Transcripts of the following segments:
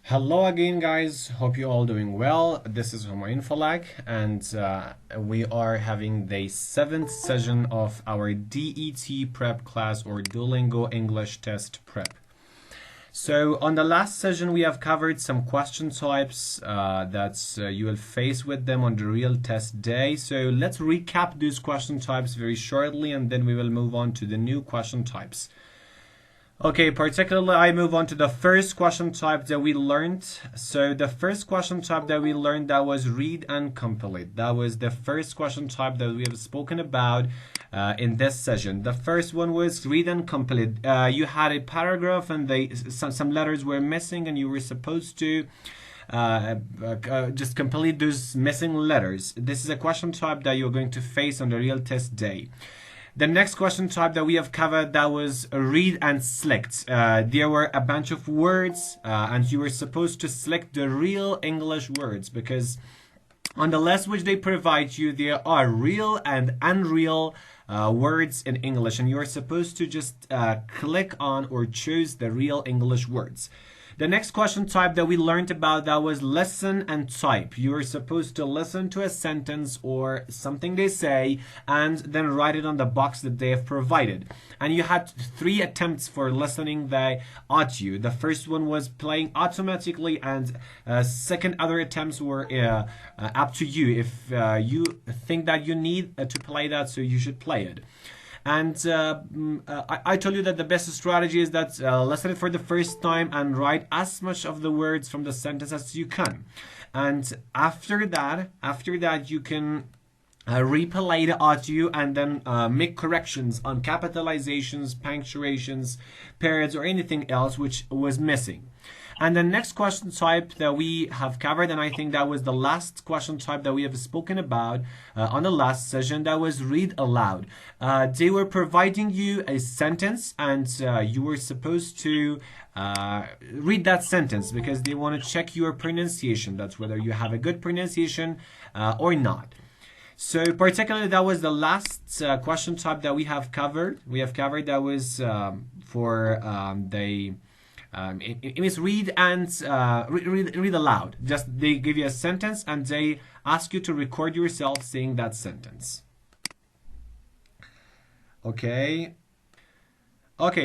Hello again, guys. Hope you're all doing well. This is Homer Infolag, and we are having the 7th session of our DET prep class, or Duolingo English Test Prep. So on the last session, we have covered some question types that you will face with them on the real test day. So let's recap these question types very shortly, and then we will move on to the new question types. Okay, particularly I move on to the first question type that we learned. So the first question type that we learned, that was read and complete. That was the first question type that we have spoken about in this session. The first one was read and complete. You had a paragraph and some letters were missing, and you were supposed to just complete those missing letters. This is a question type that you're going to face on the real test day. The next question type that we have covered, that was read and select. There were a bunch of words and you were supposed to select the real English words, because on the list which they provide you, there are real and unreal words in English, and you are supposed to just click on or choose the real English words. The next question type that we learned about, that was listen and type. You are supposed to listen to a sentence or something they say and then write it on the box that they have provided. And you had 3 attempts for listening the audio. The first one was playing automatically, and second other attempts were up to you. If you think that you need to play that, so you should play it. And I told you that the best strategy is that listen it for the first time and write as much of the words from the sentence as you can. And after that you can replay the audio and then make corrections on capitalizations, punctuations, periods, or anything else which was missing. And the next question type that we have covered, and I think that was the last question type that we have spoken about on the last session, that was read aloud. They were providing you a sentence, and you were supposed to read that sentence, because they want to check your pronunciation. That's whether you have a good pronunciation or not. So particularly that was the last question type that we have covered. That was for the it means read and read aloud. Just they give you a sentence and they ask you to record yourself saying that sentence. Okay,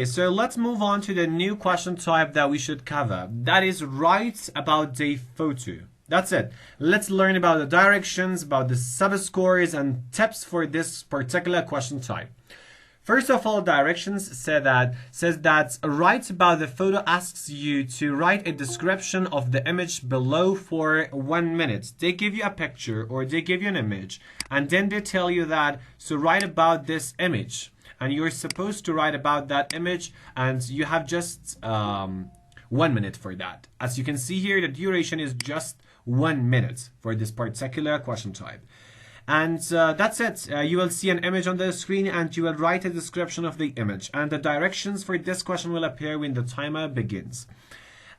so let's move on to the new question type that we should cover. That is write about the photo. That's it. Let's learn about the directions, about the subscores and tips for this particular question type. First of all, directions says that write about the photo asks you to write a description of the image below for 1 minute. They give you a picture or they give you an image, and then they tell you that, so write about this image. And you're supposed to write about that image, and you have just 1 minute for that. As you can see here, the duration is just 1 minute for this particular question type. And that's it. You will see an image on the screen and you will write a description of the image. And the directions for this question will appear when the timer begins.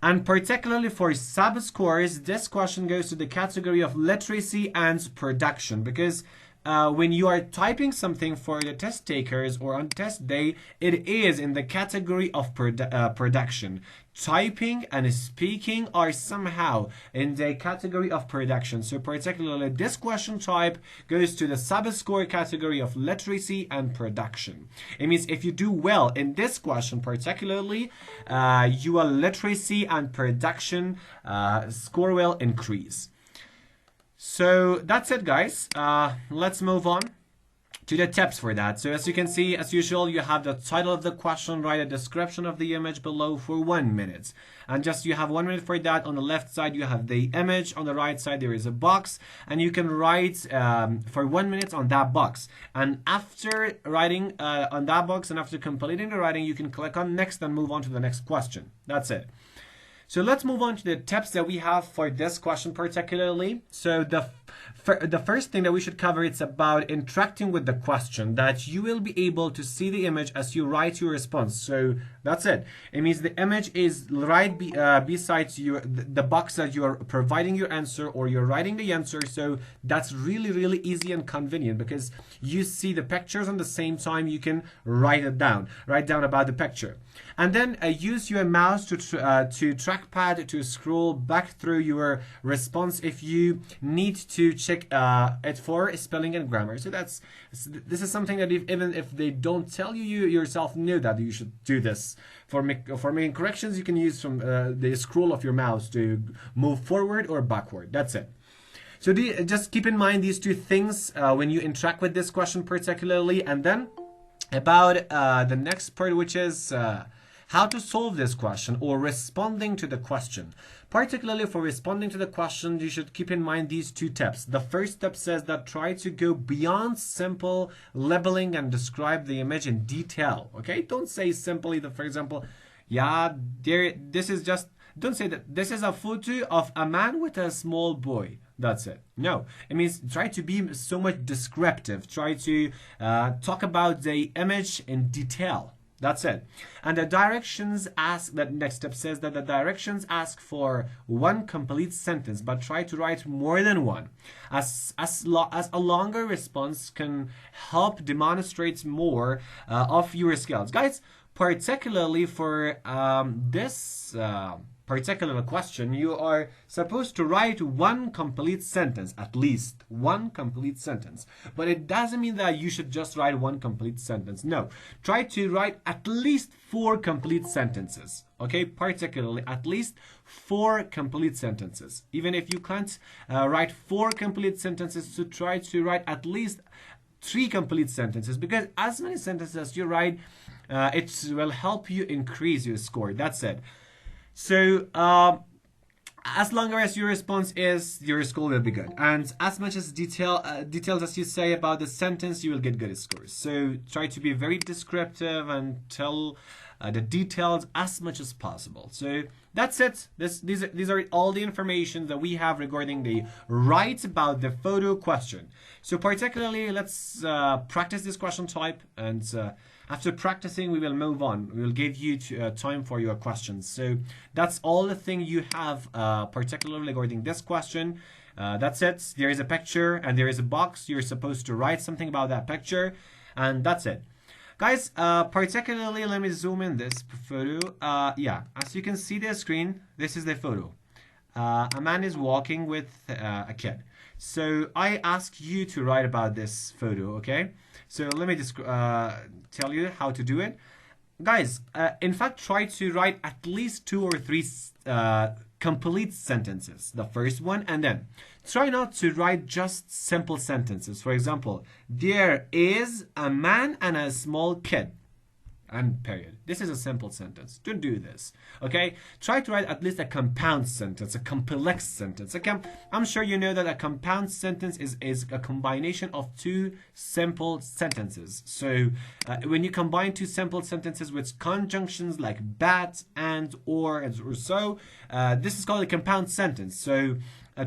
And particularly for subscores, this question goes to the category of literacy and production, because when you are typing something for the test takers or on test day, it is in the category of production. Typing and speaking are somehow in the category of production. So particularly this question type goes to the subscore category of literacy and production. It means if you do well in this question particularly, your literacy and production score will increase. So that's it, guys. Let's move on to the tips for that. So as you can see, as usual, you have the title of the question, write a description of the image below for 1 minute. And just you have 1 minute for that. On the left side, you have the image. On the right side, there is a box. And you can write for 1 minute on that box. And after writing on that box and after completing the writing, you can click on next and move on to the next question. That's it. So let's move on to the tips that we have for this question particularly. So the first thing that we should cover, it's about interacting with the question, that you will be able to see the image as you write your response. So that's it. It means the image is right besides the box that you are providing your answer or you're writing the answer. So that's really, really easy and convenient, because you see the pictures on the same time you can write down about the picture. And then use your mouse to track trackpad to scroll back through your response if you need to check it for spelling and grammar. So this is something that even if they don't tell you, you yourself know that you should do this. For making corrections, you can use from the scroll of your mouse to move forward or backward. That's it. So just keep in mind these two things when you interact with this question particularly. And then about the next part, which is how to solve this question or responding to the question. Particularly for responding to the question, you should keep in mind these two tips. The first step says that try to go beyond simple labeling and describe the image in detail. Okay, don't say simply that, for example, this is just, don't say that this is a photo of a man with a small boy. That's it. No, it means try to be so much descriptive. Try to talk about the image in detail. That's it. And the directions ask, that next step says that the directions ask for one complete sentence, but try to write more than one. As a longer response can help demonstrate more of your skills. Guys, particularly for this particular question, you are supposed to write one complete sentence, at least one complete sentence. But it doesn't mean that you should just write one complete sentence. No, try to write at least 4 complete sentences. Okay, particularly at least 4 complete sentences. Even if you can't write 4 complete sentences, so try to write at least 3 complete sentences, because as many sentences as you write, it will help you increase your score. That's it. So as long as your response is, your score will be good, and as much as details as you say about the sentence, you will get good scores. So try to be very descriptive and tell the details as much as possible. So that's it. These are all the information that we have regarding the right about the photo question. So particularly, let's practice this question type, and after practicing, we will move on. We will give you time for your questions. So that's all the thing you have, particularly regarding this question. That's it. There is a picture and there is a box. You're supposed to write something about that picture, and that's it. Guys, particularly, let me zoom in this photo. As you can see the screen, this is the photo. A man is walking with a kid. So I ask you to write about this photo, okay? So let me just tell you how to do it. Guys, in fact, try to write at least 2 or 3 complete sentences. The first one, and then try not to write just simple sentences. For example, there is a man and a small kid. And period. This is a simple sentence. Don't do this. Okay? Try to write at least a compound sentence, a complex sentence. I'm sure you know that a compound sentence is a combination of 2 simple sentences. So when you combine 2 simple sentences with conjunctions like but, and, or so, this is called a compound sentence. So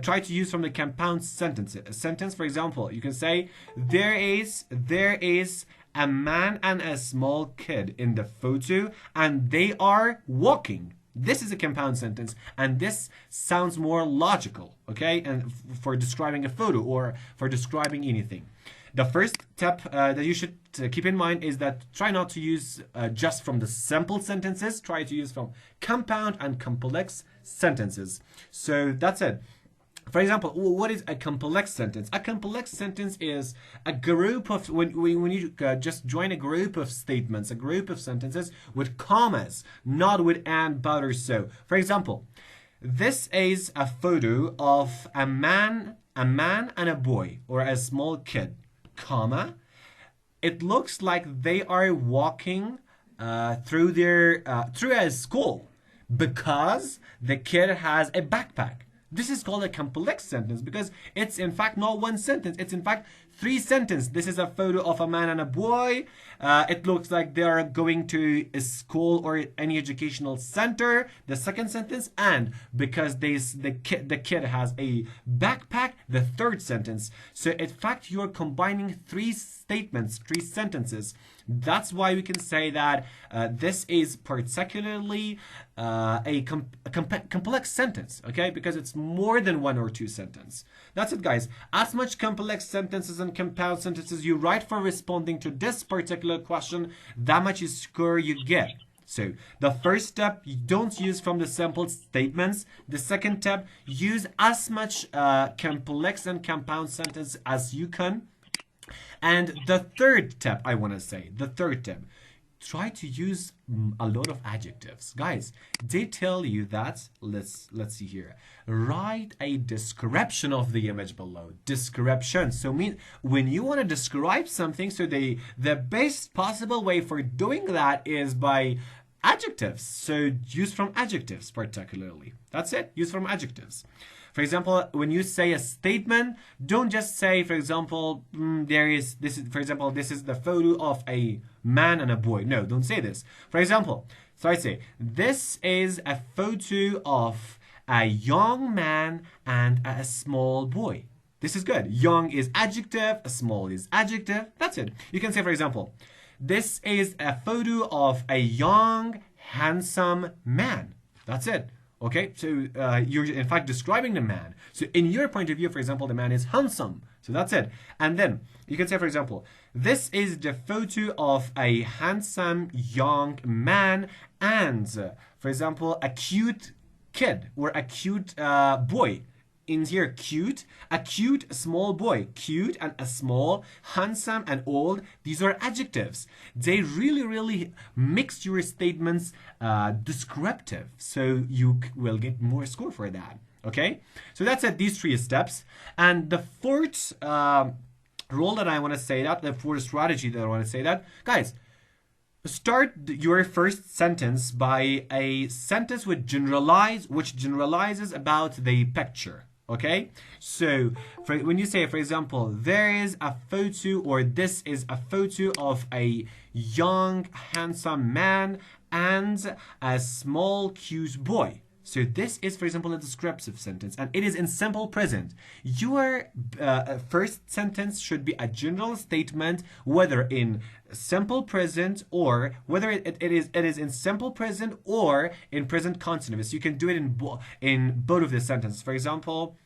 try to use from the compound sentence. A sentence, for example, you can say, there is a man and a small kid in the photo, and they are walking. This is a compound sentence, and this sounds more logical, okay? And for describing a photo or for describing anything. The first step that you should keep in mind is that try not to use just from the simple sentences. Try to use from compound and complex sentences. So that's it. For example, what is a complex sentence? A complex sentence is a group of, when you just join a group of statements, a group of sentences with commas, not with and, but, or so. For example, this is a photo of a man and a boy, or a small kid, comma. It looks like they are walking through a school because the kid has a backpack. This is called a complex sentence because it's in fact not one sentence. It's in fact 3 sentences. This is a photo of a man and a boy. It looks like they are going to a school or any educational center. The second sentence, and because the kid has a backpack. The third sentence. So in fact, you're combining 3 statements, 3 sentences. That's why we can say that this is particularly a complex sentence, okay? Because it's more than 1 or 2 sentences. That's it, guys. As much complex sentences and compound sentences you write for responding to this particular question, that much score you get. So the first step, you don't use from the simple statements. The second step, use as much complex and compound sentence as you can. And the third step, I want to say, the third step, try to use a lot of adjectives. Guys, they tell you that, let's see here. Write a description of the image below. Description. So when you want to describe something, so the best possible way for doing that is by adjectives. So use from adjectives particularly. That's it. Use from adjectives. For example, when you say a statement, don't just say, for example, this is the photo of a man and a boy. No, don't say this. For example, so I say, this is a photo of a young man and a small boy. This is good. Young is adjective, small is adjective. That's it. You can say, for example, this is a photo of a young, handsome man. That's it. Okay, so you're in fact describing the man. So in your point of view, for example, the man is handsome. So that's it. And then you can say, for example, this is the photo of a handsome young man and, for example, a cute kid or a cute boy. In here, cute, a cute small boy, cute and a small, handsome and old. These are adjectives. They really mix your statements descriptive, so you will get more score for that. Okay, so that's it. These 3 steps, and the fourth rule that I want to say that, the fourth strategy that I want to say that, guys. Start your first sentence by a sentence which generalizes about the picture. Okay, so when you say, for example, there is a photo or this is a photo of a young, handsome man and a small, cute boy. So this is, for example, a descriptive sentence, and it is in simple present. Your first sentence should be a general statement, whether in simple present or whether it is in simple present or in present continuous. You can do it in both of the sentences. For example,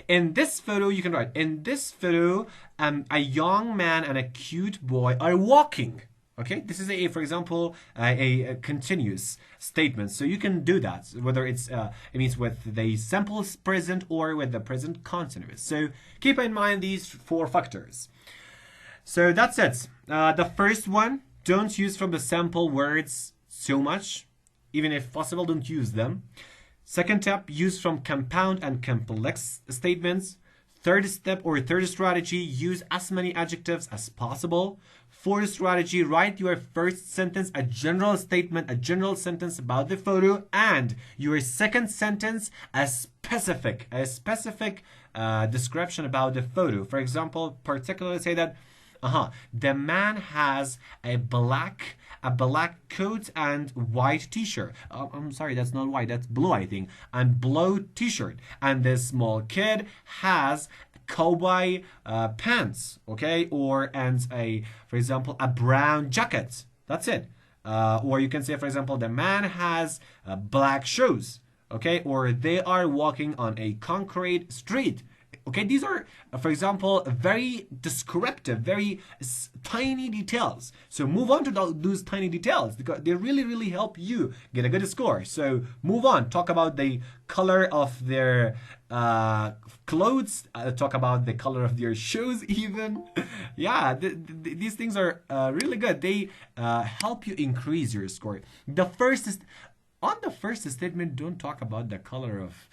in this photo, you can write, in this photo, a young man and a cute boy are walking. Okay, this is for example, a continuous statement. So you can do that, whether it means with the simple present or with the present continuous. So keep in mind these 4 factors. So that's it. The first one, don't use from the sample words so much. Even if possible, don't use them. Second step, use from compound and complex statements. Third step or third strategy, use as many adjectives as possible. Fourth strategy, write your first sentence, a general statement, a general sentence about the photo, and your second sentence, a specific description about the photo. For example, particularly say that, the man has a black coat and white t-shirt. I'm sorry, that's not white, that's blue, I think. And blue t-shirt. And the small kid has cowboy pants, okay? For example, a brown jacket. That's it. Or you can say, for example, the man has black shoes, okay? Or they are walking on a concrete street. Okay, these are, for example, very descriptive, very tiny details. So move on to those tiny details because they really help you get a good score. So move on. Talk about the color of their clothes. Talk about the color of their shoes even. Yeah, these things are really good. They help you increase your score. On the first statement, don't talk about the color of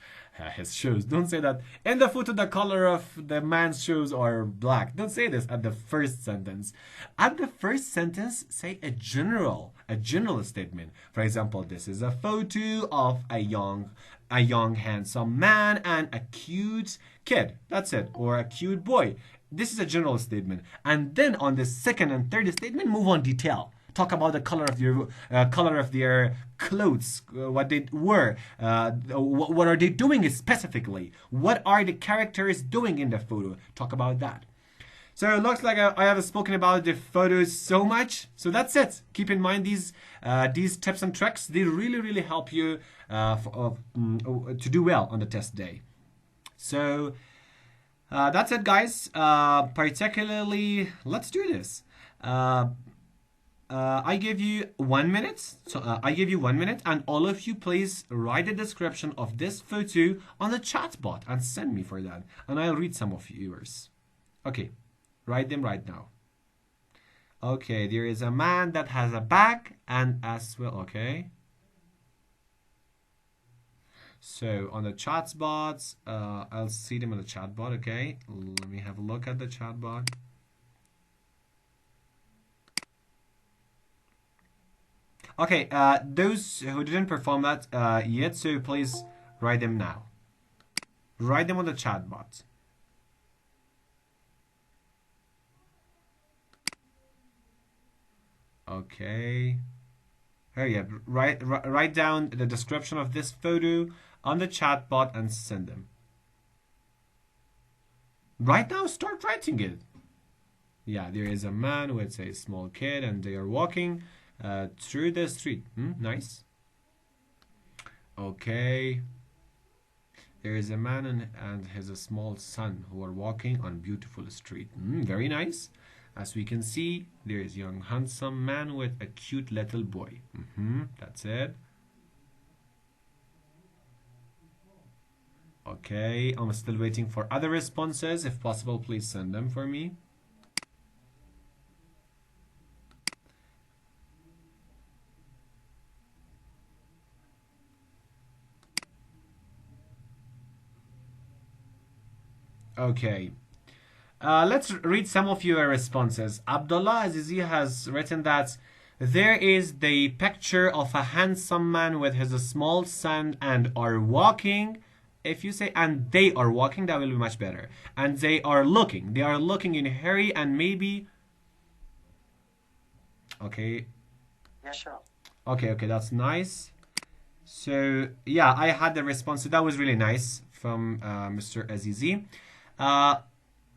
his shoes. Don't say that in the photo the color of the man's shoes are black. Don't say this at the first sentence. At the first sentence, say a general statement. For example, this is a photo of a young handsome man and a cute kid. That's it. Or a cute boy. This is a general statement. And then on the second and third statement, move on detail. Talk about the color of their clothes, what they wear, what are they doing specifically, what are the characters doing in the photo. Talk about that. So it looks like I have spoken about the photos so much. So that's it. Keep in mind these tips and tricks. They really help you to do well on the test day. So that's it, guys. Particularly, let's do this. I give you 1 minute. So I give you 1 minute, and all of you please write a description of this photo on the chat bot and send me for that, and I'll read some of yours. Okay, write them right now. Okay, there is a man that has a bag and as well. Okay. So on the chat bots, I'll see them on the chat bot. Okay, let me have a look at the chat bot. Okay, those who didn't perform that yet, so please write them now. Write them on the chat bot. Okay. Hurry up. Write down the description of this photo on the chat bot and send them. Right now, start writing it. Yeah, there is a man with a small kid and they are walking through the street. Nice. Okay. There is a man and his small son who are walking on beautiful street. Very nice. As we can see, there is a young handsome man with a cute little boy. That's it. Okay, I'm still waiting for other responses. If possible, please send them for me. Okay. Let's read some of your responses. Abdullah Azizi has written that there is the picture of a handsome man with his small son and are walking. If you say and they are walking, that will be much better. And they are looking. They are looking in a hurry and maybe. Okay. Yeah, sure. Okay, that's nice. So yeah, I had the response. So that was really nice from Mr. Azizi.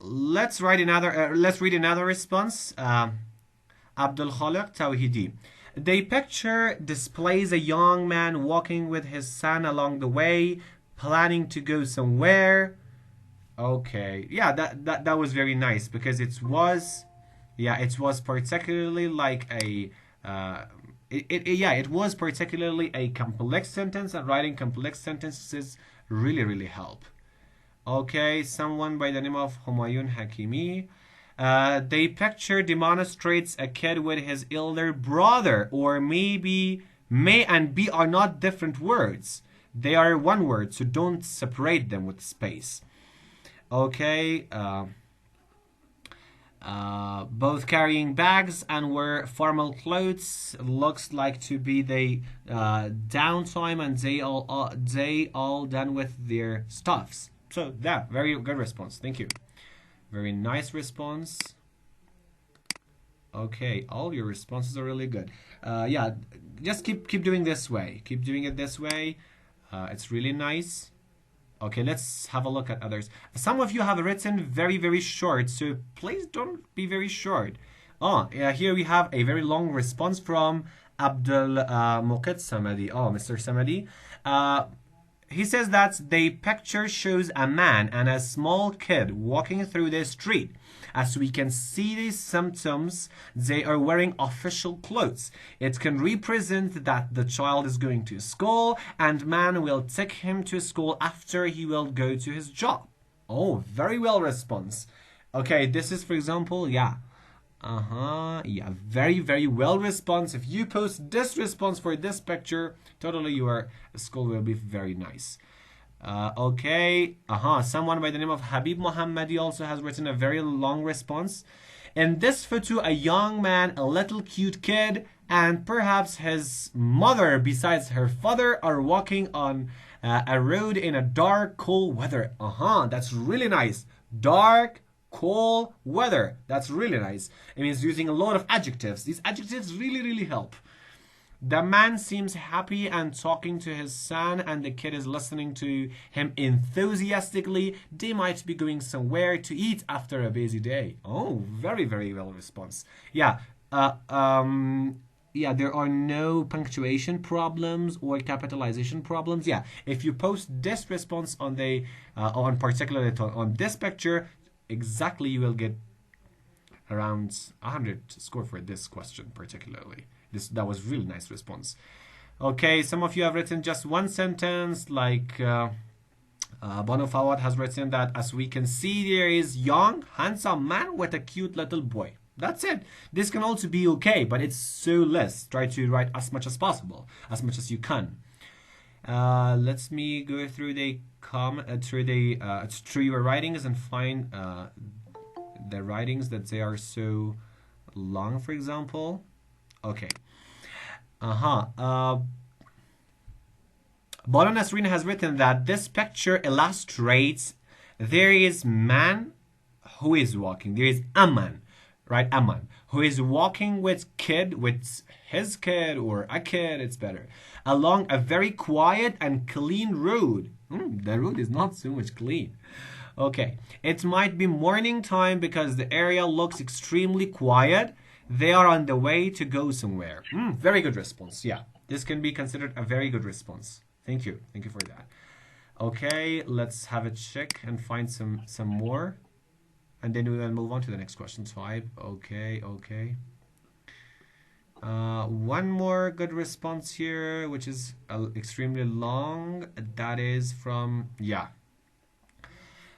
Let's read another response. Abdul Khaliq Tawhidi. The picture displays a young man walking with his son along the way, planning to go somewhere. Okay, yeah, that was very nice because it was particularly like a it was particularly a complex sentence, and writing complex sentences really help. Okay, someone by the name of Humayun Hakimi. The picture demonstrates a kid with his elder brother, or maybe may and be are not different words. They are one word, so don't separate them with space. Okay, both carrying bags and wear formal clothes. Looks like to be the downtime, and they all done with their stuffs. So yeah, very good response. Thank you. Very nice response. Okay, all your responses are really good. Yeah, just keep doing this way. Keep doing it this way. It's really nice. Okay, let's have a look at others. Some of you have written very short, so please don't be very short. Here we have a very long response from Abdul Muqit Samadi. Mr. Samadi. He says that the picture shows a man and a small kid walking through the street. As we can see these symptoms, they are wearing official clothes. It can represent that the child is going to school and man will take him to school after he will go to his job. Oh, very well response. Okay, this is, for example, yeah, very well response. If you post this response for this picture, totally your school will be very nice. Okay, someone by the name of Habib Mohammadi also has written a very long response. In this photo, a young man, a little cute kid, and perhaps his mother besides her father are walking on a road in a dark, cold weather. That's really nice. Dark, cold weather. That's really nice. It means using a lot of adjectives. These adjectives really help. The man seems happy and talking to his son, and the kid is listening to him enthusiastically. They might be going somewhere to eat after a busy day. Oh, very well response. Yeah, there are no punctuation problems or capitalization problems. Yeah, if you post this response on the particularly on this picture, exactly you will get around 100 score for this question particularly. That was really nice response. Okay, some of you have written just one sentence, like Bono Fawad has written that as we can see there is young, handsome man with a cute little boy. That's it. This can also be okay, but it's so less. Try to write as much as possible, as much as you can. Let me go through the through your writings and find the writings that they are so long, for example. Okay. Bono Nasreen has written that this picture illustrates there is man who is walking. There is a man, right? A man who is walking with his kid or a kid, it's better, along a very quiet and clean road. The road is not so much clean. Okay, it might be morning time because the area looks extremely quiet. They are on the way to go somewhere. Very good response. Yeah, this can be considered a very good response. Thank you. Thank you for that. Okay, let's have a check and find some more. And then we will move on to the next question type. Okay. One more good response here, which is extremely long. That is from,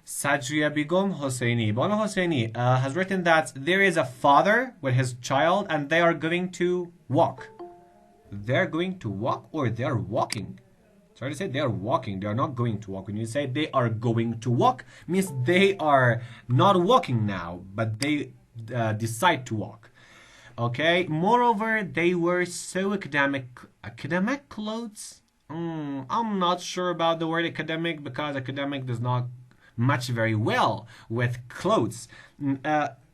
Sajria Begum Hosseini. Bono Hosseini has written that there is a father with his child and they are going to walk. They're going to walk or they're walking? Sorry to say, they are walking. They are not going to walk. When you say they are going to walk, means they are not walking now, but they decide to walk. Okay. Moreover, they wear so academic clothes. I'm not sure about the word academic because academic does not match very well with clothes.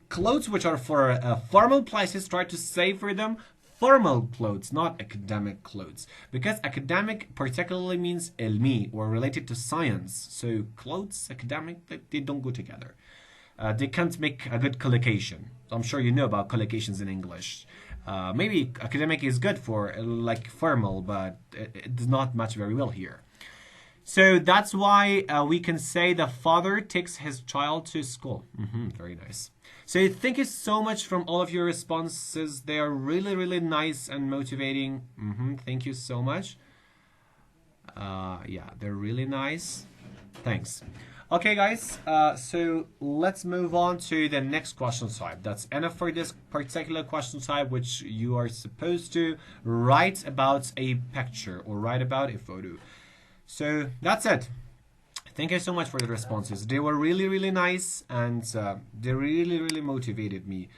Clothes which are for formal places, try to say for them formal clothes, not academic clothes, because academic particularly means ilmi or related to science. So clothes, academic, they don't go together. They can't make a good collocation. I'm sure you know about collocations in English. Maybe academic is good for like formal, but it does not match very well here. So that's why we can say the father takes his child to school. Very nice. So thank you so much from all of your responses. They are really, really nice and motivating. Thank you so much. Yeah, they're really nice. Thanks. Okay, guys. So let's move on to the next question type. That's enough for this particular question type, which you are supposed to write about a picture or write about a photo. So that's it. Thank you so much for the responses. They were really, really nice, and they really, really motivated me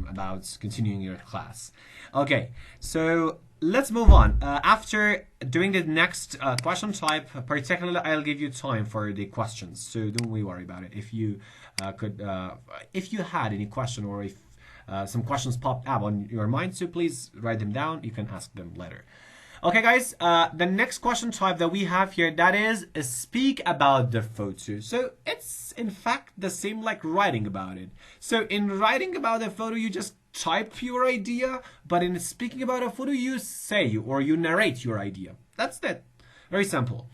about continuing your class. Okay, so let's move on. After doing the next question type, particularly, I'll give you time for the questions. So don't worry about it. If you if you had any question or if some questions popped up on your mind, so please write them down. You can ask them later. Okay, guys, the next question type that we have here, that is speak about the photo. So it's in fact the same like writing about it. So in writing about the photo, you just type your idea, but in speaking about a photo, you say or you narrate your idea. That's it. Very simple.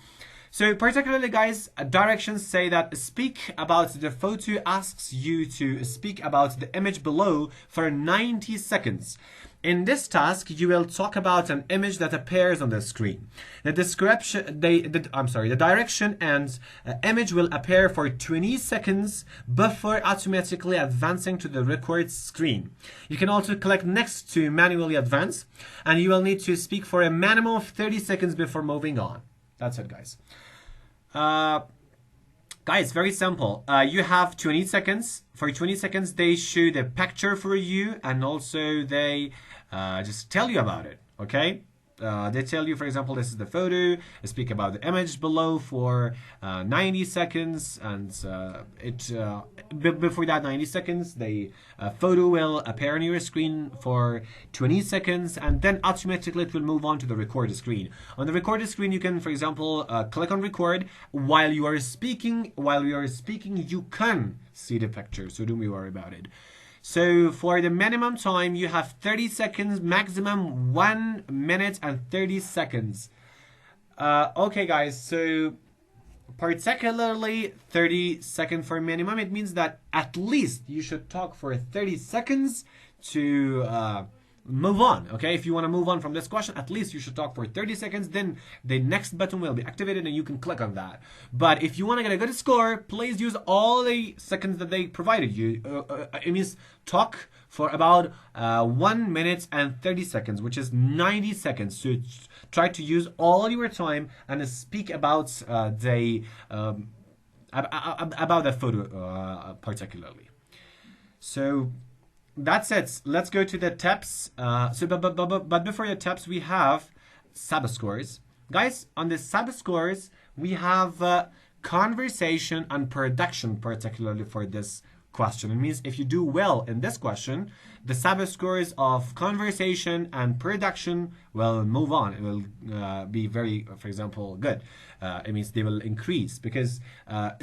So particularly, guys, directions say that speak about the photo asks you to speak about the image below for 90 seconds. In this task, you will talk about an image that appears on the screen. The description, the direction and image will appear for 20 seconds before automatically advancing to the record screen. You can also click next to manually advance, and you will need to speak for a minimum of 30 seconds before moving on. That's it, guys. Guys, very simple. You have 20 seconds. For 20 seconds, they show the picture for you, and also they just tell you about it, okay? They tell you, for example, this is the photo. They speak about the image below for 90 seconds, and before that 90 seconds, the photo will appear on your screen for 20 seconds, and then automatically it will move on to the record screen. On the record screen, you can, for example, click on record while you are speaking. While you are speaking, you can see the picture, so don't be worried about it. So for the minimum time, you have 30 seconds, maximum 1 minute and 30 seconds. Okay, guys, so particularly 30 seconds for minimum. It means that at least you should talk for 30 seconds to move on. Okay, if you want to move on from this question, at least you should talk for 30 seconds. Then the next button will be activated and you can click on that. But if you want to get a good score, please use all the seconds that they provided you. It means talk for about 1 minute and 30 seconds, which is 90 seconds. So try to use all your time and speak about the photo particularly. So that's it. Let's go to the tips. But before the tips, we have sub scores. Guys, on the sub scores, we have conversation and production, particularly for this question. It means if you do well in this question, the sub scores of conversation and production will move on. It will be very, for example, good. It means they will increase because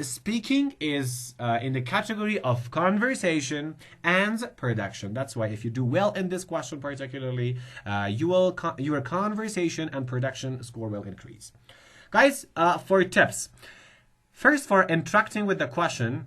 speaking is in the category of conversation and production. That's why if you do well in this question particularly, your conversation and production score will increase. Guys, for tips. First, for interacting with the question,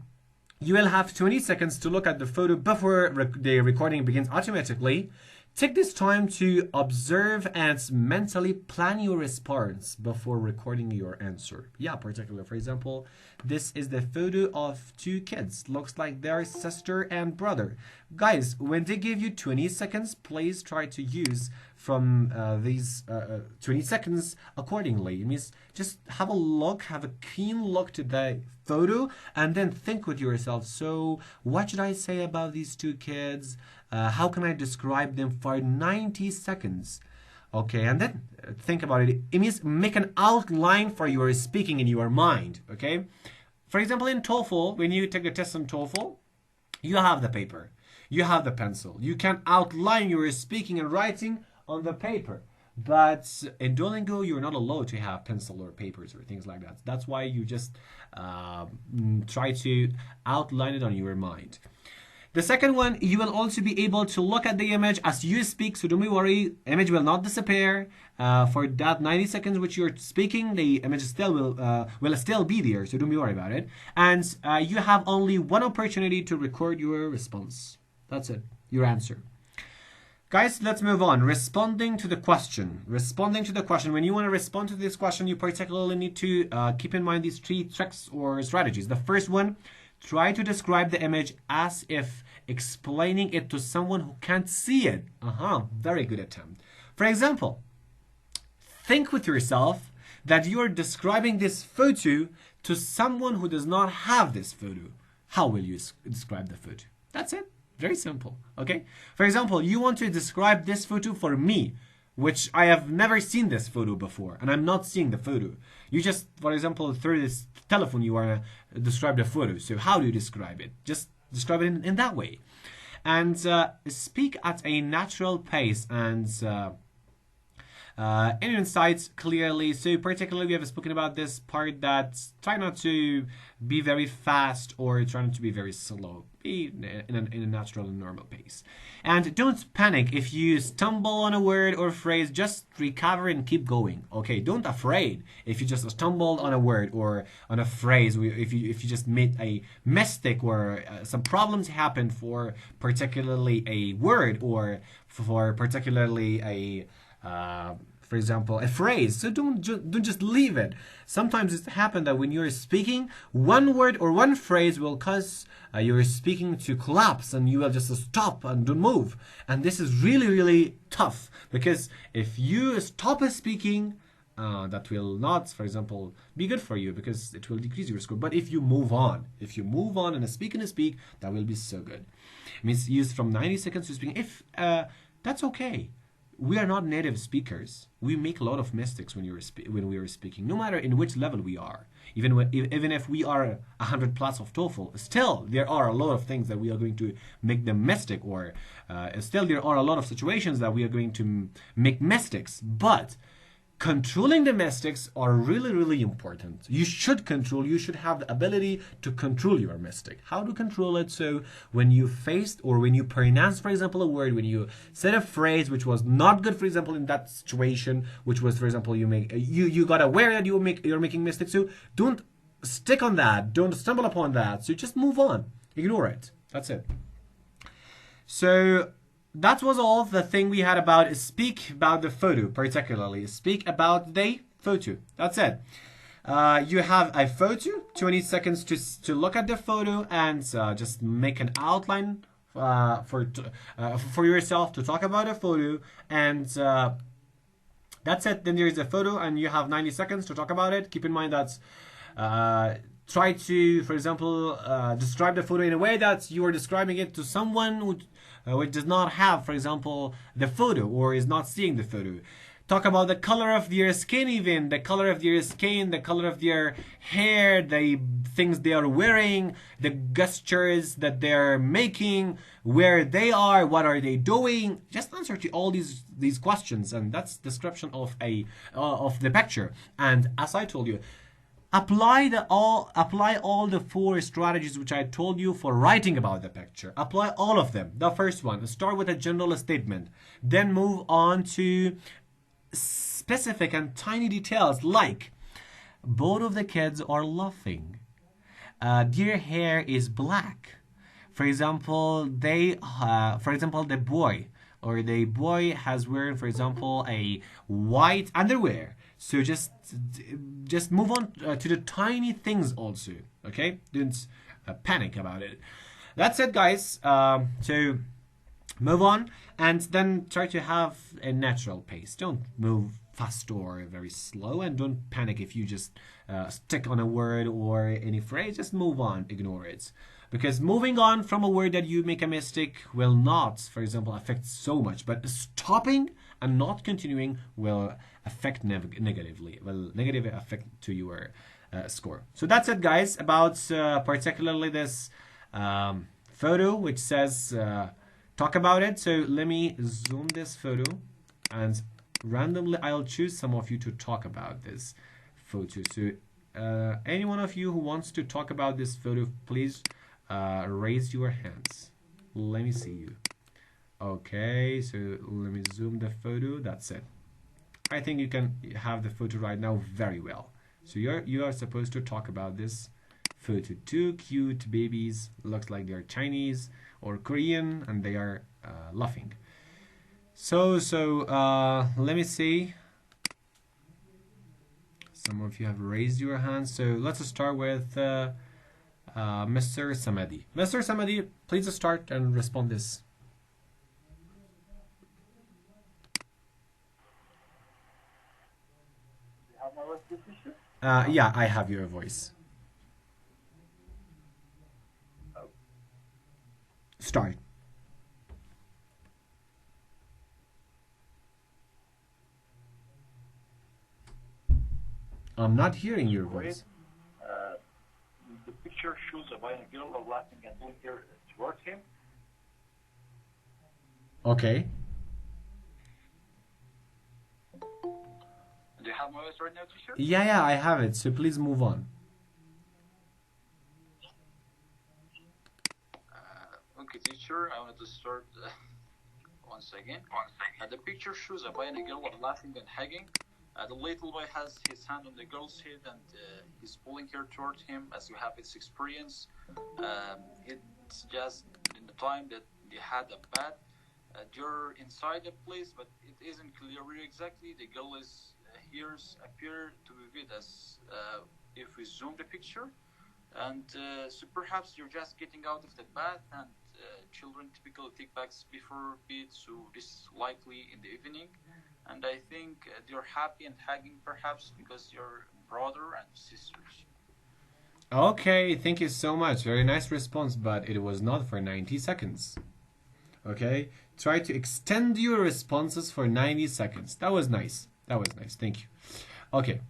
you will have 20 seconds to look at the photo before the recording begins automatically. Take this time to observe and mentally plan your response before recording your answer. Yeah, particularly, for example, this is the photo of two kids. Looks like they're sister and brother. Guys, when they give you 20 seconds, please try to use from these 20 seconds accordingly. It means just have a keen look to the photo and then think with yourself. So what should I say about these two kids? How can I describe them for 90 seconds? Okay, and then think about it. It means make an outline for your speaking in your mind, okay? For example, in TOEFL, when you take the test on TOEFL, you have the paper, you have the pencil. You can outline your speaking and writing on the paper. But in Duolingo, you're not allowed to have pencil or papers or things like that. That's why you just try to outline it on your mind. The second one, you will also be able to look at the image as you speak, so don't be worried, image will not disappear. For that 90 seconds which you're speaking, the image still will still be there, so don't be worried about it. And you have only one opportunity to record your response. That's it, your answer. Guys, let's move on. Responding to the question. Responding to the question. When you want to respond to this question, you particularly need to keep in mind these 3 tricks or strategies. The first one, try to describe the image as if explaining it to someone who can't see it. Very good attempt. For example, think with yourself that you are describing this photo to someone who does not have this photo. How will you describe the photo? That's it. Very simple. Okay? For example, you want to describe this photo for me, which I have never seen this photo before, and I'm not seeing the photo. You just, for example, through this telephone, you want to describe the photo. So how do you describe it? Just describe it in that way. And speak at a natural pace and in insights clearly. So particularly we have spoken about this part that try not to be very fast or try not to be very slow. Be in a natural and normal pace. And don't panic if you stumble on a word or phrase. Just recover and keep going. Okay, don't afraid if you just stumbled on a word or on a phrase. If you just made a mistake or some problems happened for particularly a word or for particularly a for example, a phrase. So don't just leave it. Sometimes it happens that when you're speaking, one word or one phrase will cause your speaking to collapse and you will just stop and don't move. And this is really, really tough because if you stop speaking, that will not, for example, be good for you because it will decrease your score. But if you move on and speak, that will be so good. It means use from 90 seconds to speaking. If that's okay. We are not native speakers. We make a lot of mistakes when we are speaking, no matter in which level we are. Even if we are 100 plus of TOEFL, still there are a lot of things that we are going to make them mistake, or still there are a lot of situations that we are going to make mistakes. But controlling the mistakes are really, really important. You should have the ability to control your mistake. How to control it? So when you faced or when you pronounce, for example, a word, when you said a phrase which was not good, for example, in that situation, which was, for example, you got aware that you're making mistakes. So don't stick on that. Don't stumble upon that. So just move on. Ignore it. That's it. So that was all the thing we had about speak about the photo, particularly. Speak about the photo. That's it. You have a photo, 20 seconds to look at the photo and just make an outline for yourself to talk about a photo, and that's it. Then there is a photo and you have 90 seconds to talk about it. Keep in mind that try to, for example, describe the photo in a way that you are describing it to someone who does not have, for example, the photo or is not seeing the photo. Talk about the color of their skin, even the color of their skin, the color of their hair, the things they are wearing, the gestures that they're making, where they are, what are they doing. Just answer to all these questions, and that's description of the picture. And as I told you, apply all the 4 strategies which I told you for writing about the picture. Apply all of them. The first one, start with a general statement, then move on to specific and tiny details like both of the kids are laughing. Their hair is black. For example, the boy has wearing, for example, a white underwear. So just move on to the tiny things also. Okay, don't panic about it. That's it, guys. So move on and then try to have a natural pace. Don't move fast or very slow, and don't panic if you just stick on a word or any phrase. Just move on, ignore it. Because moving on from a word that you make a mistake will not, for example, affect so much. But stopping and not continuing will affect negatively. Will negatively affect to your score. So that's it, guys, about particularly this photo, which says talk about it. So let me zoom this photo, and randomly I'll choose some of you to talk about this photo. So any one of you who wants to talk about this photo, please raise your hands. Let me see you. Okay, so let me zoom the photo. That's it. I think you can have the photo right now very well. So you are supposed to talk about this photo. 2 cute babies, looks like they're Chinese or Korean, and they are laughing. So let me see. Some of you have raised your hands. So let's start with Mr. Samadi. Mr. Samadi, please start and respond this. Yeah, I have your voice. Start. I'm not hearing your voice. The picture shows a boy and a girl are laughing and looking towards him. Okay. Do you have my voice right now, teacher? Yeah, I have it. So please move on. Okay, teacher, I wanted to start once again. The picture shows a boy and a girl are laughing and hugging. The little boy has his hand on the girl's head and he's pulling her towards him. As you have its experience, it's just in the time that they had a bath. You're inside the place, but it isn't clear where exactly. The girl is ears appear to be vivid as if we zoom the picture. And so perhaps you're just getting out of the bath, and children typically take baths before bed, so this is likely in the evening. And I think they're happy and hugging perhaps because you're brother and sisters. Okay, thank you so much. Very nice response, but it was not for 90 seconds. Okay, try to extend your responses for 90 seconds. That was nice. That was nice. Thank you. Okay.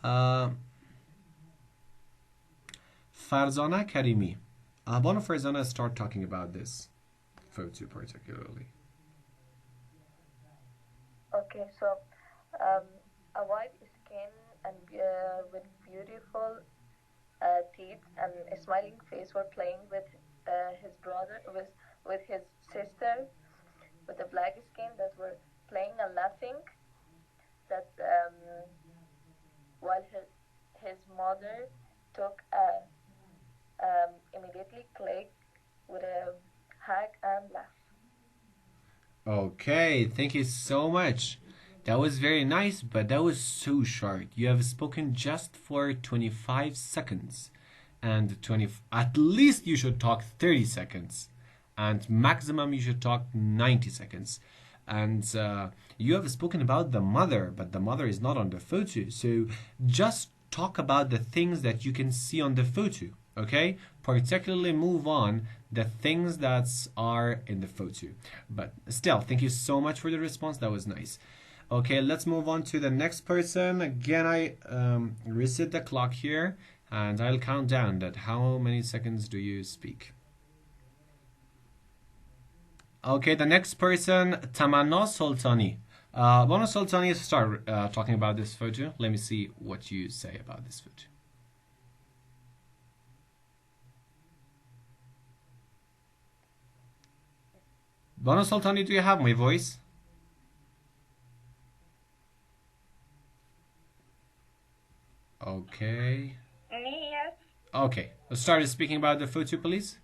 Farzana Karimi. Abana Farzana start talking about this photo particularly. Okay, so a white skin and with beautiful teeth and a smiling face were playing with his brother, with his sister, with a black skin that were playing and laughing. That while his mother brother took immediately click with a hug and laugh. Okay, thank you so much. That was very nice, but that was so short. You have spoken just for 25 seconds. And 20 at least you should talk 30 seconds. And maximum you should talk 90 seconds. And you have spoken about the mother, but the mother is not on the photo. So just talk about the things that you can see on the photo, okay? Particularly move on the things that are in the photo. But still, thank you so much for the response. That was nice. Okay, let's move on to the next person. Again, I reset the clock here, and I'll count down that how many seconds do you speak. Okay, the next person, Tamanna Sultani. Bana Sultani, start talking about this photo. Let me see what you say about this photo. Bana Sultani, do you have my voice? Okay. Me, yes. Okay, let's start speaking about the photo, please.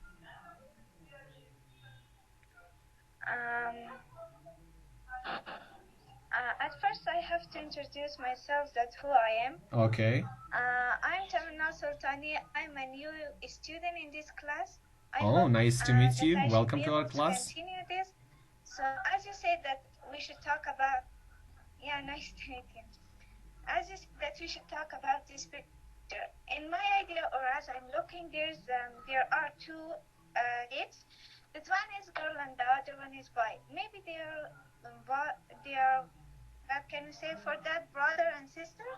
At first, I have to introduce myself. That's who I am. Okay. I'm Tamanna Sultani. I'm a new student in this class. Oh, nice to meet you. That I should Welcome be to our able class. continue this. So, as you said that we should talk about, yeah, nice to meet you. As you said that we should talk about this picture. In my idea, or as I'm looking, there are two kids. This one is girl and the other one is boy. Maybe they are what can we say for that, brother and sister?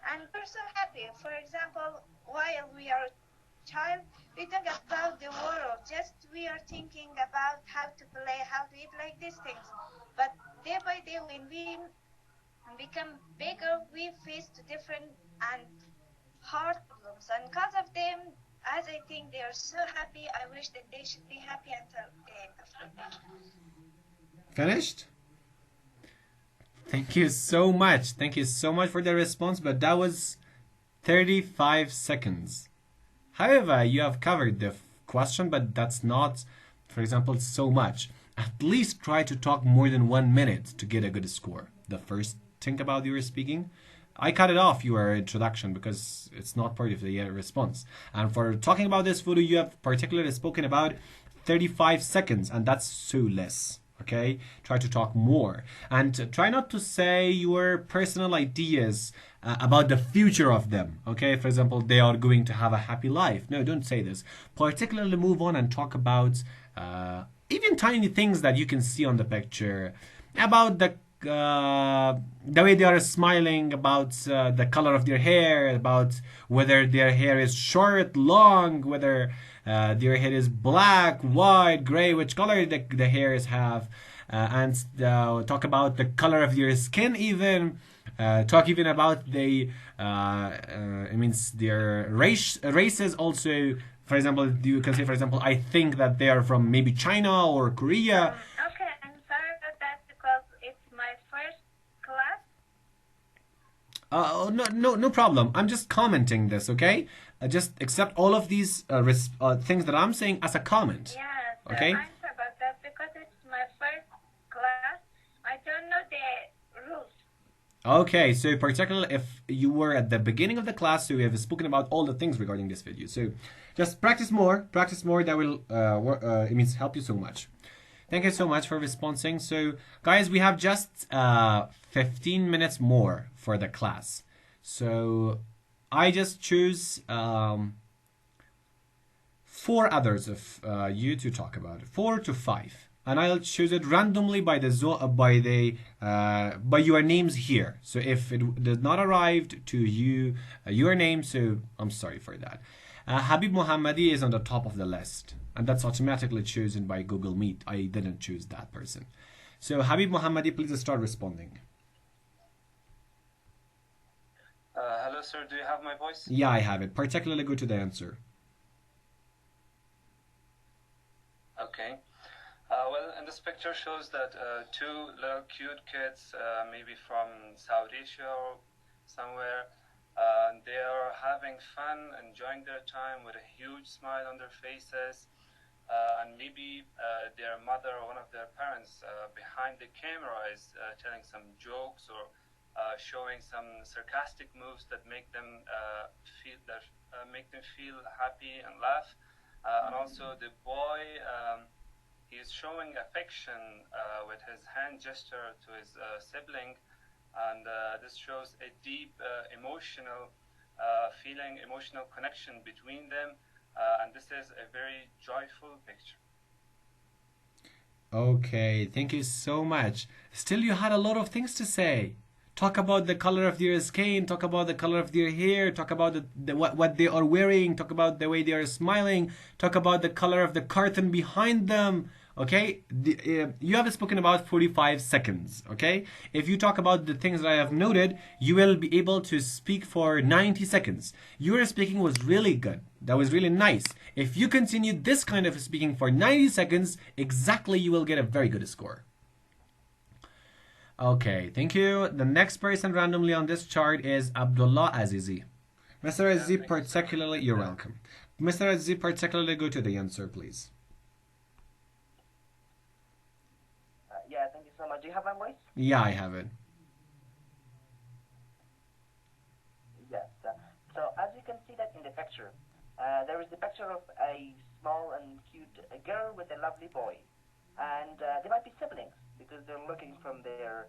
And we're so happy. For example, while we are a child, we think about the world. Just we are thinking about how to play, how to eat, like these things. But day by day, when we become bigger, we face different and hard problems. And because of them, as I think they are so happy, I wish that they should be happy until the end of it. Finished? Thank you so much. Thank you so much for the response, but that was 35 seconds. However, you have covered the question, but that's not, for example, so much. At least try to talk more than 1 minute to get a good score. The first thing about your speaking, I cut it off your introduction because it's not part of the response. And for talking about this photo, you have particularly spoken about 35 seconds, and that's so less. Okay, try to talk more and try not to say your personal ideas about the future of them. Okay, for example, they are going to have a happy life. No, don't say this. Particularly move on and talk about even tiny things that you can see on the picture, about the way they are smiling, about the color of their hair, about whether their hair is short, long, whether their hair is black, white, gray, which color the hairs have, and talk about the color of your skin even. Talk even about the it means their races also. For example, you can say, for example, I think that they are from maybe China or Korea. Okay, I'm sorry about that because it's my first class. No problem. I'm just commenting this, okay? Just accept all of these things that I'm saying as a comment. Yes, Okay. I'm sorry about that because it's my first class. I don't know the rules. Okay, so particularly if you were at the beginning of the class, so we have spoken about all the things regarding this video. So just practice more. That will it means help you so much. Thank you so much for responding. So guys, we have just 15 minutes more for the class. So I just choose 4 others of you to talk about, 4 to 5. And I'll choose it randomly by your names here. So if it did not arrive to you, your name, so I'm sorry for that. Habib Mohammadi is on the top of the list, and that's automatically chosen by Google Meet. I didn't choose that person. So Habib Mohammadi, please start responding. Hello, sir. Do you have my voice? Yeah, I have it. Particularly go to the answer. Okay. Well, and this picture shows that 2 little cute kids, maybe from South Asia or somewhere, having fun, enjoying their time with a huge smile on their faces. And maybe their mother or one of their parents behind the camera is telling some jokes or showing some sarcastic moves that make them feel happy and laugh. And also the boy, he is showing affection with his hand gesture to his sibling, and this shows a deep emotional feeling, emotional connection between them, and this is a very joyful picture. Okay, thank you so much. Still, you had a lot of things to say. Talk about the color of their skin, talk about the color of their hair, talk about what they are wearing, talk about the way they are smiling, talk about the color of the curtain behind them. Okay, you have spoken about 45 seconds. Okay, if you talk about the things that I have noted, you will be able to speak for 90 seconds. Your speaking was really good. That was really nice. If you continue this kind of speaking for 90 seconds, exactly you will get a very good score. Okay, thank you. The next person randomly on this chart is Abdullah Azizi. Mr. Azizi, particularly, you're welcome. Mr. Azizi, particularly go to the answer, please. Yeah, thank you so much. Do you have my voice? Yeah, I have it. Yes. So as you can see that in the picture, there is the picture of a small and cute girl with a lovely boy, and they might be siblings because they're looking from their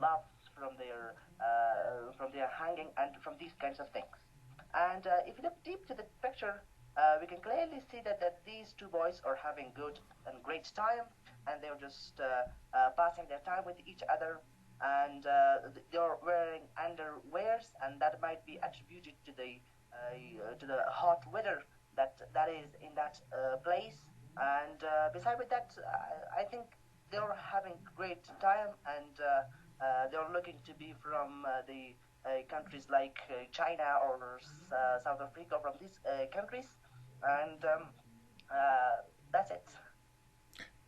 loves, from their hanging, and from these kinds of things. And if you look deep to the picture, we can clearly see that these two boys are having good and great time, and they're just passing their time with each other, and they're wearing underwears, and that might be attributed to the hot weather that is in that place. And beside with that, I think they're having great time, and they're looking to be from the countries like China or South Africa, from these countries, and that's it.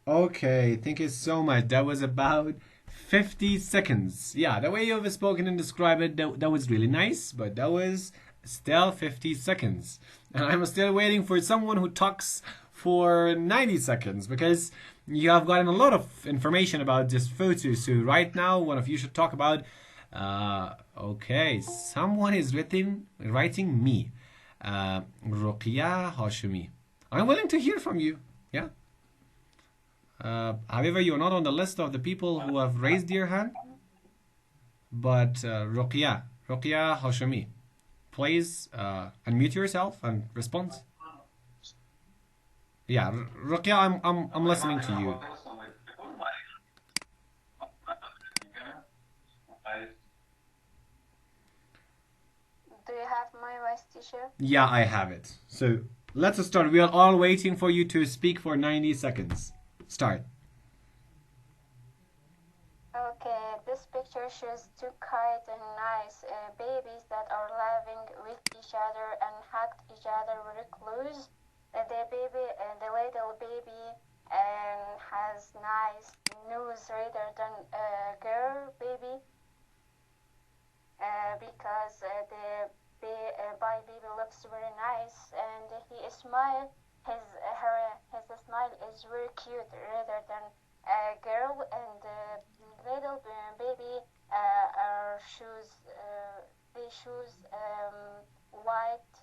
Okay, thank you so much. That was about 50 seconds. Yeah, the way you've spoken and described it, that was really nice, but that was still 50 seconds. And I'm still waiting for someone who talks for 90 seconds because you have gotten a lot of information about this photo. So right now, one of you should talk about. Okay, someone is writing me. Ruqya Hashimi. I'm willing to hear from you. Yeah. However, you're not on the list of the people who have raised their hand. But Ruqya Hashimi, please unmute yourself and respond. Yeah, Ruqya, I'm listening to you. Do you have my voice, teacher? Yeah, I have it. So let's start. We are all waiting for you to speak for 90 seconds. Start. Okay, this picture shows two cute and nice babies that are laughing with each other and hugged each other very close. The little baby has nice nose rather than girl baby because the baby looks very nice and he smile. His smile is very cute rather than a girl, and little baby they choose white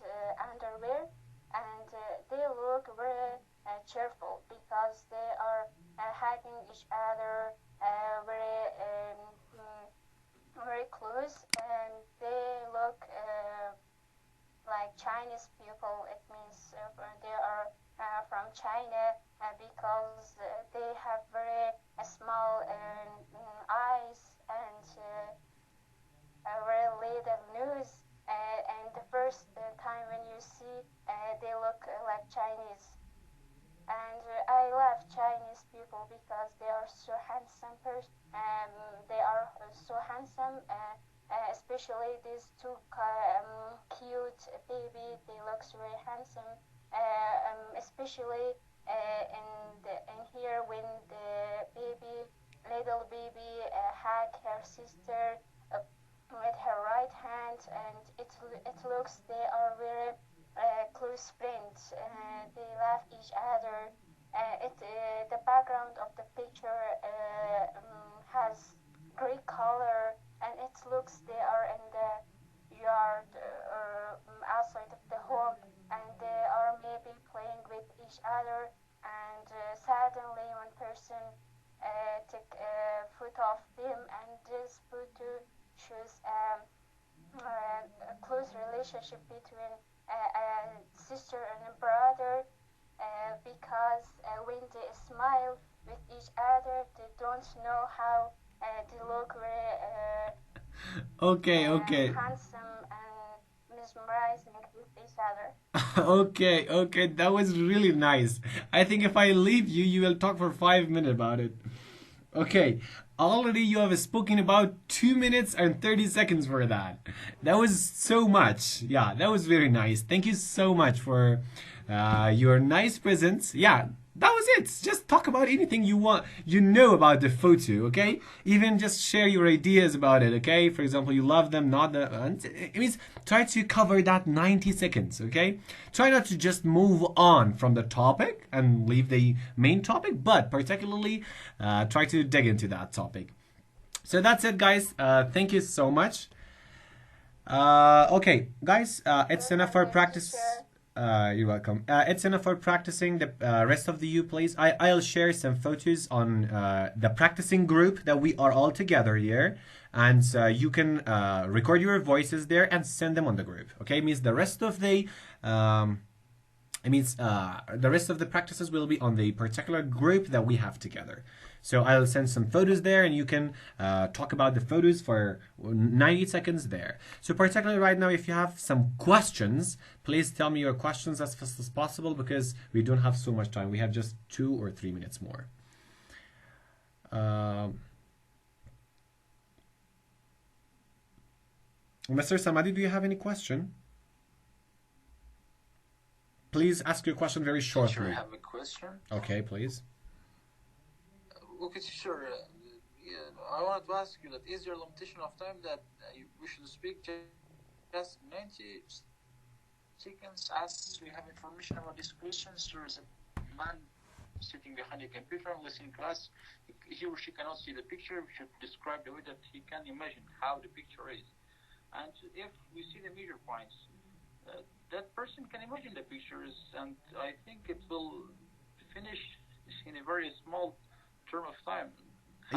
underwear, and they look very cheerful because they are hugging each other very close, and they look like Chinese people. It means they are from China because they have very small eyes and a very little nose. And the first time when you see, they look like Chinese. And I love Chinese people because they are so handsome. They are so handsome. Especially these two cute baby, they look very handsome. Especially in here when the little baby hug her sister with her right hand, and it looks they are very close friends. They love each other. The background of the picture has gray color, and it looks they are in the yard or outside of the home, and they are maybe playing with each other. And suddenly, one person take a photo of them, and this photo shows a close relationship between a sister and a brother, because when they smile with each other, they don't know how they look very Okay, okay. handsome and mesmerizing with each other. Okay, okay, that was really nice. I think if I leave you, you will talk for 5 minutes about it. Okay, already you have spoken about 2 minutes and 30 seconds for that. That was so much. Yeah, that was very nice. Thank you so much for your nice presence. Yeah, that was it. Just talk about anything you want, you know about the photo, okay? Even just share your ideas about it, okay? For example, you love them, not the. It means try to cover that 90 seconds, okay? Try not to just move on from the topic and leave the main topic, but particularly try to dig into that topic. So that's it, guys. Thank you so much. Okay, guys, it's enough for practice. You're welcome. It's enough for practicing. The rest of the you, please. I'll share some photos on the practicing group that we are all together here, and you can record your voices there and send them on the group. Okay, means the rest of the the rest of the practices will be on the particular group that we have together. So I'll send some photos there, and you can talk about the photos for 90 seconds there. So particularly right now, if you have some questions, please tell me your questions as fast as possible, because we don't have so much time. We have just 2 or 3 minutes more. Mr. Samadi, do you have any question? Please ask your question very shortly. Sure, I have a question. Okay, please. Okay, sure. I wanted to ask you that is there a limitation of time that we should speak just 90 seconds as we have information about these questions? There is a man sitting behind a computer and listening to us. He or she cannot see the picture. We should describe the way that he can imagine how the picture is. And if we see the major points, that person can imagine the pictures, and I think it will finish in a very small term of time.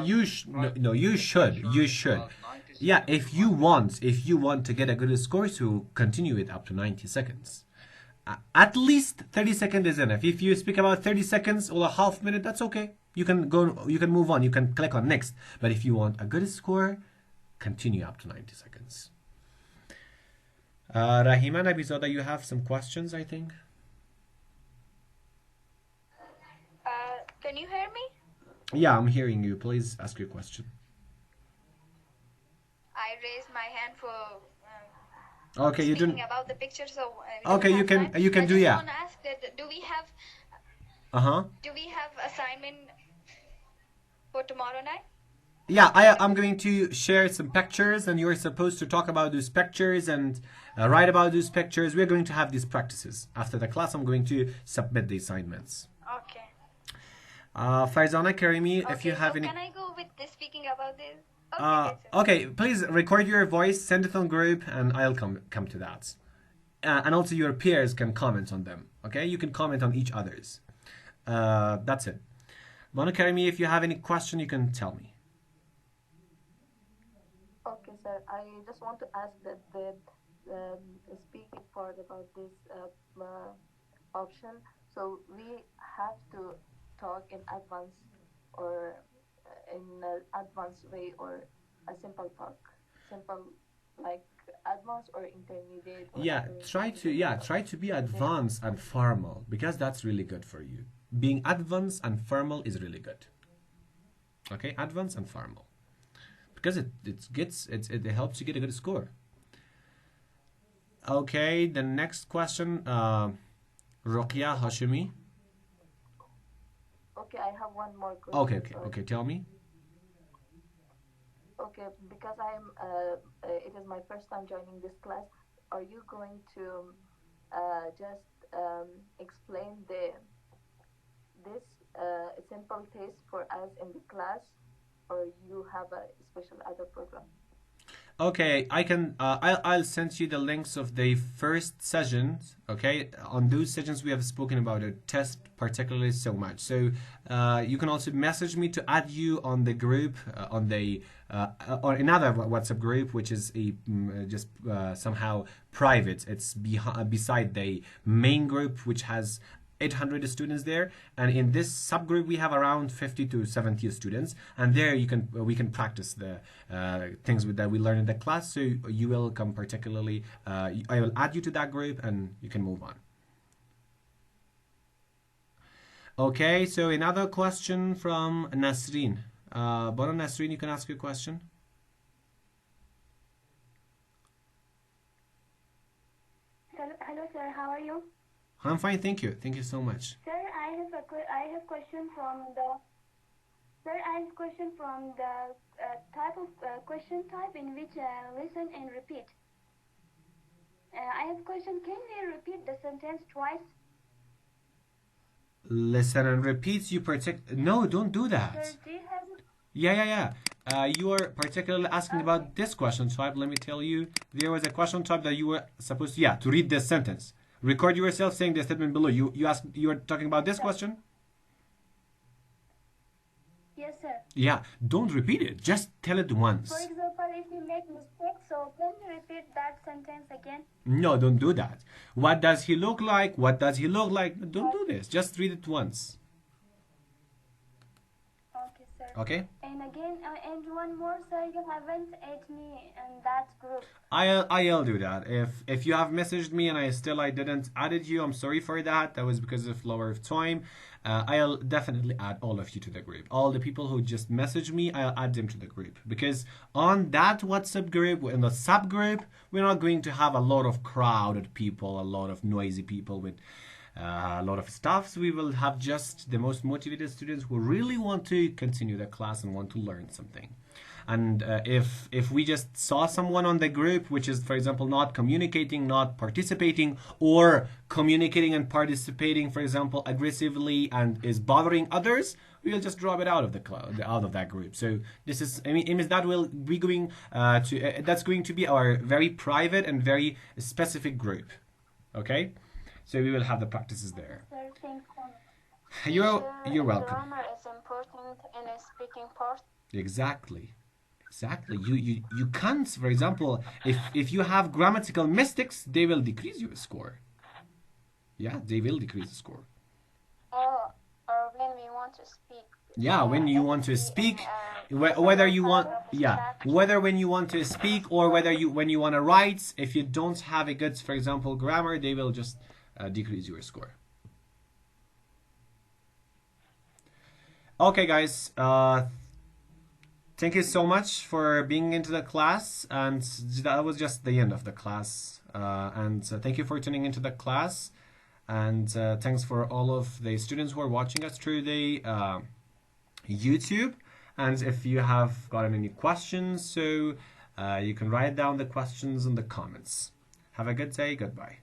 You you should. Yeah, if you want to get a good score, to continue it up to 90 seconds. At least 30 seconds is enough. If you speak about 30 seconds or a half minute, that's okay. You can move on. You can click on next. But if you want a good score, continue up to 90 seconds. Rahima Nabizada, you have some questions, I think. Can you hear me? Yeah, I'm hearing you. Please ask your question. I raised my hand for Okay, you speaking didn't. about the picture, so Okay, you can time. you can I do just yeah. want to ask that do we have assignment for tomorrow night? Yeah, I'm going to share some pictures, and you're supposed to talk about those pictures and write about those pictures. We're going to have these practices. After the class, I'm going to submit the assignments. Okay. Farzana Karimi, Okay, if you have so any... can I go with this speaking about this? Okay, okay, please record your voice, send it on group, and I'll come to that. And also your peers can comment on them. Okay, you can comment on each other's. That's it. Mona Karimi, if you have any question, you can tell me. Okay, sir. I just want to ask that the speaking part about this option. So we have to talk in advance, or in an advanced way, or a simple talk, simple like advanced or intermediate. Or Yeah, try to be advanced and formal, because that's really good for you. Being advanced and formal is really good. Okay, advanced and formal, because it helps you get a good score. Okay, the next question, Rokia Hashimi. Okay, I have one more question. Okay, tell me. Okay, okay, because it is my first time joining this class. Are you going to just explain this simple test for us in the class, or you have a special other program? Okay, I can. I'll send you the links of the first sessions. Okay, on those sessions we have spoken about a test particularly so much. So you can also message me to add you on the group on the or another WhatsApp group, which is just somehow private. It's beside the main group, which has 800 students there, and in this subgroup we have around 50 to 70 students, and there we can practice the things that we learn in the class. So you will come particularly, I will add you to that group and you can move on. Okay, so another question from Nasreen. Bono Nasreen, you can ask your question. Hello, sir. How are you? I'm fine, thank you. Thank you so much. Sir, I have question from the type of question type in which listen and repeat. I have question. Can we repeat the sentence twice? Listen and repeat. No, don't do that. Sir, do you have? Yeah. You are particularly asking about this question type. Let me tell you, there was a question type that you were supposed to read this sentence. Record yourself saying the statement below. You are talking about this question? Yes, sir. Yeah, don't repeat it. Just tell it once. For example, if you make mistake, so can you repeat that sentence again? No, don't do that. What does he look like? What does he look like? Don't do this. Just read it once. Okay, sir. Okay? And again, and one more, sir, you haven't added me in that group. I'll do that. If you have messaged me and I didn't added you, I'm sorry for that. That was because of lower of time. I'll definitely add all of you to the group. All the people who just messaged me, I'll add them to the group. Because on that WhatsApp group, in the subgroup, we're not going to have a lot of crowded people, a lot of noisy people with a lot of stuff. So we will have just the most motivated students who really want to continue the class and want to learn something. And if we just saw someone on the group which is, for example, not communicating, not participating, or communicating and participating, for example, aggressively and is bothering others, we will just drop it out of out of that group. So this is, I mean, that will be going that's going to be our very private and very specific group. Okay, so we will have the practices there. Sir, thanks so much. You're welcome. Grammar is important in a speaking part. Exactly. You can't, for example, if you have grammatical mistakes, they will decrease your score. Yeah, they will decrease the score. Or when we want to speak. Yeah, when you want to speak, whether you want, whether when you want to speak or when you want to write, if you don't have a good, for example, grammar, they will just decrease your score. Okay, guys. Thank you so much for being into the class, and that was just the end of the class. Thank you for tuning into the class, and thanks for all of the students who are watching us through the YouTube. And if you have gotten any questions, so you can write down the questions in the comments. Have a good day. Goodbye.